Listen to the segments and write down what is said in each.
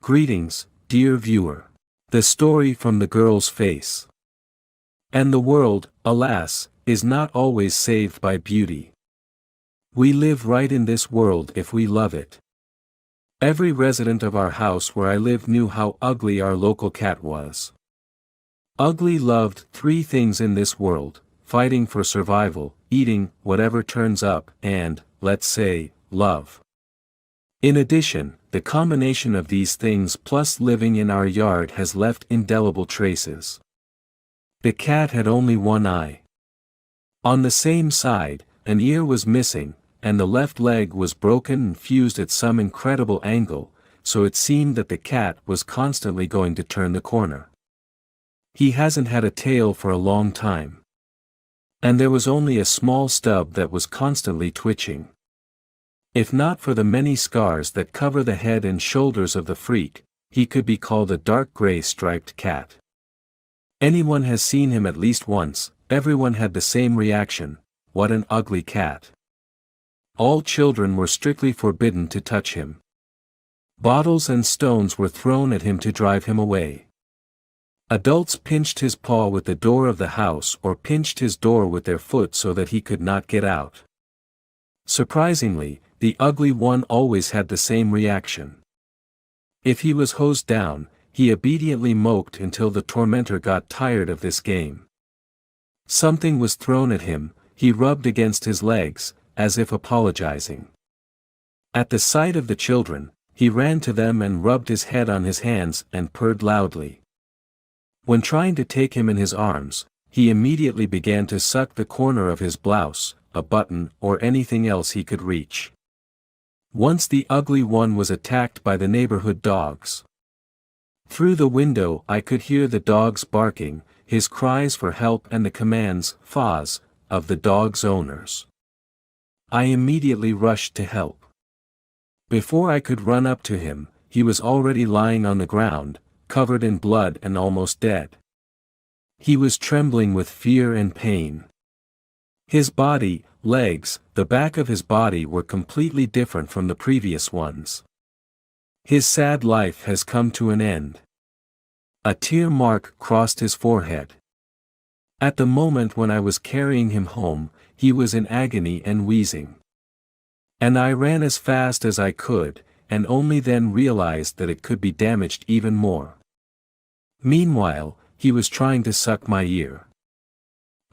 Greetings, dear viewer. The story from the girl's face. And the world, alas, is not always saved by beauty. We live right in this world if we love it. Every resident of our house where I live knew how ugly our local cat was. Ugly loved three things in this world: fighting for survival, eating whatever turns up, and, let's say, love. In addition, the combination of these things plus living in our yard has left indelible traces. The cat had only one eye. On the same side, an ear was missing, and the left leg was broken and fused at some incredible angle, so it seemed that the cat was constantly going to turn the corner. He hasn't had a tail for a long time. And there was only a small stub that was constantly twitching. If not for the many scars that cover the head and shoulders of the freak, he could be called a dark gray striped cat. Anyone has seen him at least once, everyone had the same reaction: what an ugly cat. All children were strictly forbidden to touch him. Bottles and stones were thrown at him to drive him away. Adults pinched his paw with the door of the house or pinched his door with their foot so that he could not get out. Surprisingly, the ugly one always had the same reaction. If he was hosed down, he obediently moped until the tormentor got tired of this game. Something was thrown at him, he rubbed against his legs, as if apologizing. At the sight of the children, he ran to them and rubbed his head on his hands and purred loudly. When trying to take him in his arms, he immediately began to suck the corner of his blouse, a button, or anything else he could reach. Once the ugly one was attacked by the neighborhood dogs. Through the window I could hear the dogs barking, his cries for help and the commands, "Faz," of the dogs' owners. I immediately rushed to help. Before I could run up to him, he was already lying on the ground, covered in blood and almost dead. He was trembling with fear and pain. His body, legs, the back of his body were completely different from the previous ones. His sad life has come to an end. A tear mark crossed his forehead. At the moment when I was carrying him home, he was in agony and wheezing. And I ran as fast as I could, and only then realized that it could be damaged even more. Meanwhile, he was trying to suck my ear.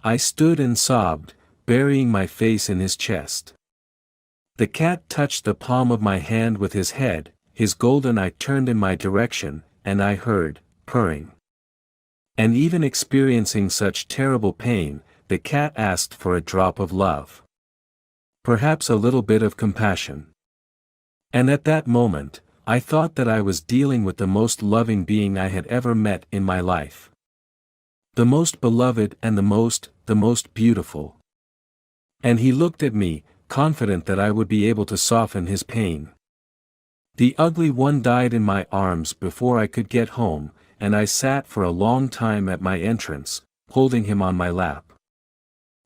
I stood and sobbed, burying my face in his chest. The cat touched the palm of my hand with his head, his golden eye turned in my direction, and I heard, purring. And even experiencing such terrible pain, the cat asked for a drop of love. Perhaps a little bit of compassion. And at that moment, I thought that I was dealing with the most loving being I had ever met in my life. The most beloved and the most beautiful. And he looked at me, confident that I would be able to soften his pain. The ugly one died in my arms before I could get home, and I sat for a long time at my entrance, holding him on my lap.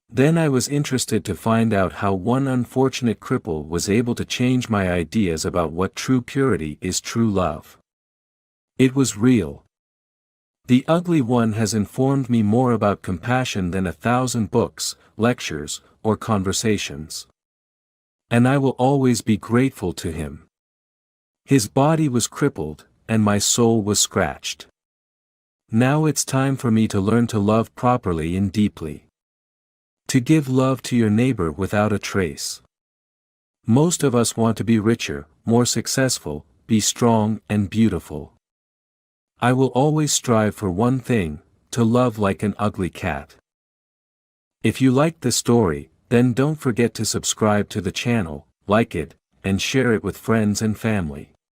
Then I was interested to find out how one unfortunate cripple was able to change my ideas about what true purity is, true love. It was real. The ugly one has informed me more about compassion than 1,000 books, lectures, or conversations. And I will always be grateful to him. His body was crippled, and my soul was scratched. Now it's time for me to learn to love properly and deeply. To give love to your neighbor without a trace. Most of us want to be richer, more successful, be strong and beautiful. I will always strive for one thing: to love like an ugly cat. If you liked the story, then don't forget to subscribe to the channel, like it, and share it with friends and family.